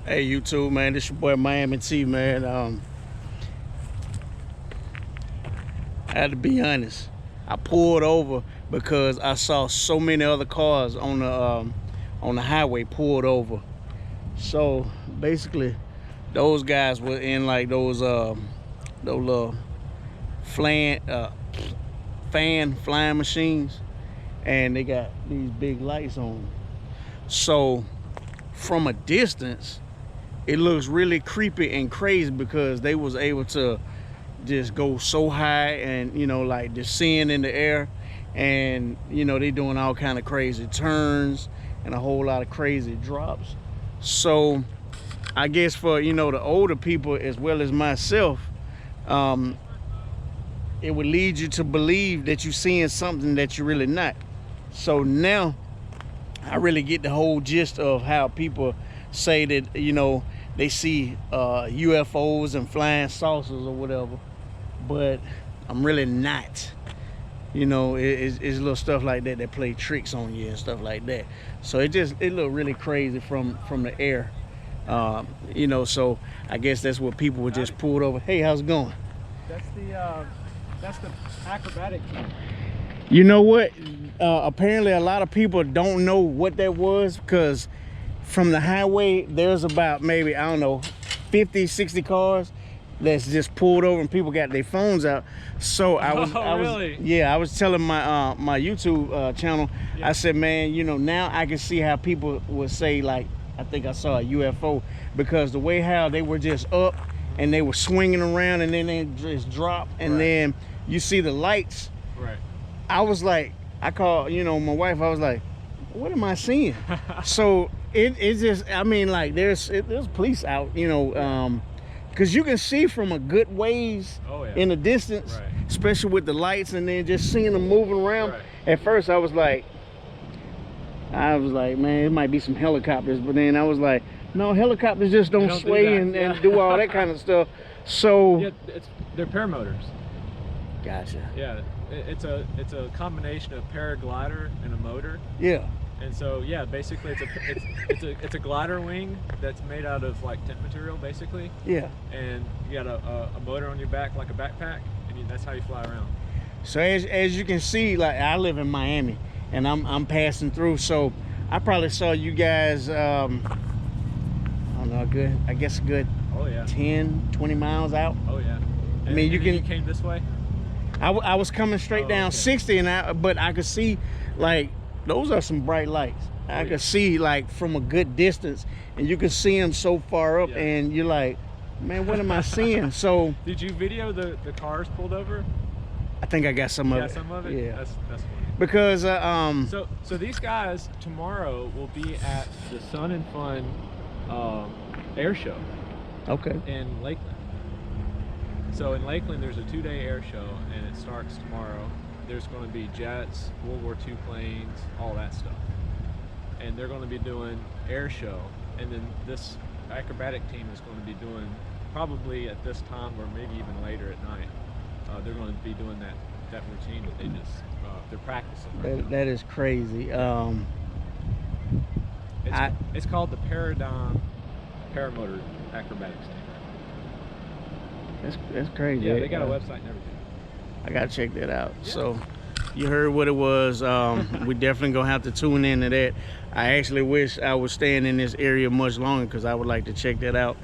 Hey YouTube, man, this your boy Miami T, man. I had to be honest. I pulled over because I saw so many other cars on the highway pulled over. So basically, those guys were in like those little fan flying machines, and they got these big lights on them. So from a distance, it looks really creepy and crazy because they was able to just go so high and, you know, like descend in the air, and, you know, they doing all kind of crazy turns and a whole lot of crazy drops. So I guess for, you know, the older people as well as myself, it would lead you to believe that you're seeing something that you're really not. So now I really get the whole gist of how people say that, you know, they see UFOs and flying saucers or whatever, but I'm really not. You know, it's little stuff like that that play tricks on you and stuff like that. So it looked really crazy from the air. You know, so I guess that's what people were just pulled over. Hey, how's it going? That's the acrobatic team. You know what? Apparently a lot of people don't know what that was, because from the highway there's about maybe, I don't know, 50, 60 cars that's just pulled over and people got their phones out. So I was telling my my YouTube channel, yeah. I said, man, you know, now I can see how people would say, like, I think I saw a UFO, because the way how they were just up and they were swinging around and then they just dropped, and then you see the lights. Right. I was like, I called, you know, my wife, I was like, what am I seeing? So it's just, I mean, like, there's police out, you know, because you can see from a good ways in the distance, especially with the lights, and then just seeing them moving around. At first I was like, man, it might be some helicopters, but then I was like, no, helicopters just don't sway and do all that kind of stuff. So yeah, they're paramotors. Gotcha. Yeah, it's a combination of paraglider and a motor. Yeah. And so yeah, basically it's a glider wing that's made out of like tent material, basically. Yeah. And you got a motor on your back like a backpack, and that's how you fly around. So as you can see, like, I live in Miami and I'm passing through, so I probably saw you guys I don't know, a good 10, 20 miles out. Oh yeah. I mean, you came this way? I was coming straight down 60, and but I could see, like, those are some bright lights. I could see, like, from a good distance, and you can see them so far up, and you're like, man, what am I seeing? So did you video the cars pulled over? I think I got some of it. Some of it? Yeah. That's funny. Because so these guys tomorrow will be at the Sun and Fun air show. Okay. In Lakeland. So in Lakeland there's a 2-day air show, and it starts tomorrow. There's going to be jets, World War II planes, all that stuff. And they're going to be doing air show, and then this acrobatic team is going to be doing, probably at this time or maybe even later at night, they're going to be doing that routine that they just they're practicing right that is crazy. It's called the Paradigm Paramotor Acrobatics team. That's crazy. Yeah, they got a website and everything. I gotta check that out. Yeah. So you heard what it was. We definitely gonna have to tune into that. I actually wish I was staying in this area much longer, because I would like to check that out,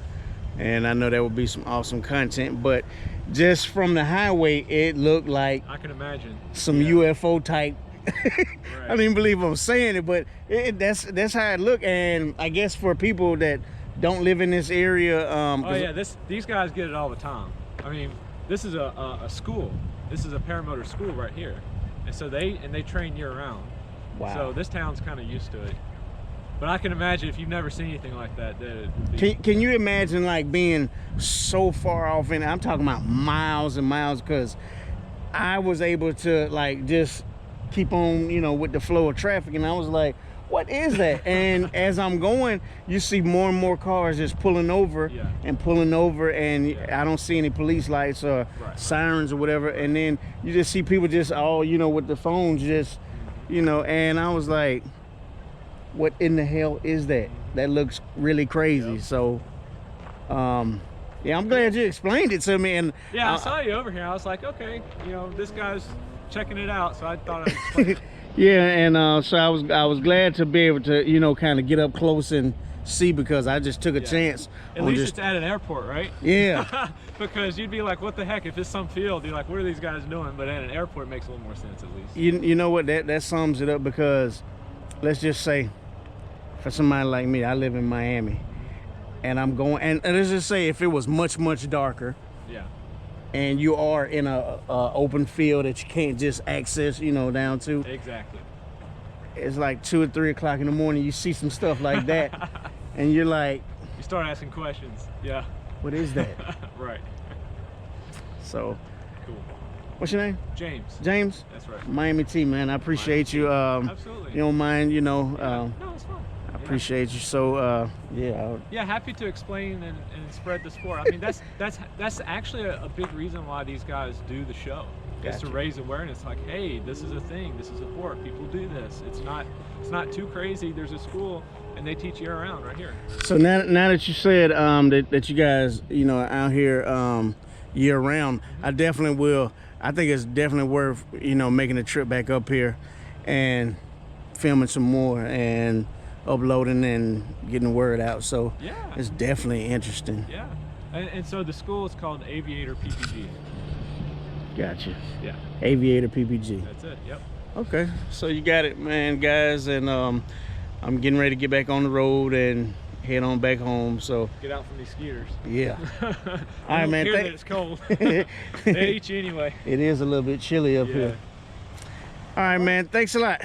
and I know that would be some awesome content. But just from the highway, it looked like, I can imagine, some UFO type. I don't even believe I'm saying it, but that's how it looked. And I guess for people that don't live in this area, oh yeah, these guys get it all the time. I mean, this is a school. This is a paramotor school right here, and so they train year round. Wow. So this town's kind of used to it. But I can imagine, if you've never seen anything like that, that it would be... Can you imagine, like, being so far off in it? I'm talking about miles and miles, because I was able to, like, just keep on, you know, with the flow of traffic, and I was like, what is that? And as I'm going, you see more and more cars just pulling over and pulling over, and I don't see any police lights or sirens or whatever. And then you just see people just all, you know, with the phones just, you know, and I was like, what in the hell is that? that looks really crazy. Yep. So yeah, I'm glad you explained it to me. And Yeah, I saw you over here. I was like, okay, you know, this guy's checking it out, so I thought I'd explain it. yeah, and so I was glad to be able to, you know, kind of get up close and see, because I just took a chance. At least it's at an airport, right? Yeah. Because you'd be like, what the heck, if it's some field, you're like, what are these guys doing? But at an airport, it makes a little more sense, at least. You know what, that sums it up, because let's just say for somebody like me, I live in Miami, and I'm going, and let's just say if it was much darker, Yeah. and you are in a open field that you can't just access, you know, down to, Exactly. it's like 2 or 3 o'clock in the morning, you see some stuff like that and you're like, You start asking questions. Yeah. what is that? Right. So Cool. what's your name? James. James? That's right. Miami T, man. I appreciate you. Absolutely. You don't mind, you know. No, it's fine. I appreciate you. So yeah. Yeah, happy to explain and spread the sport. I mean, that's actually a big reason why these guys do the show. Is to Gotcha. raise awareness. Like, hey, this is a thing. This is a sport. People do this. It's not too crazy. There's a school, and they teach year round right here. So now that you said that you guys, you know, are out here year round, I definitely will. I think it's definitely worth, you know, making a trip back up here and filming some more and uploading and getting the word out. So Yeah. it's definitely interesting. Yeah. And so the school is called Aviator PPG. Gotcha. Yeah. Aviator PPG. That's it. Yep. Okay, so you got it, man, guys, and I'm getting ready to get back on the road and head on back home. So Get out from these skeeters. yeah. All right, man, That it's cold. They eat you anyway. It is a little bit chilly up Yeah. here. All right, man, thanks a lot.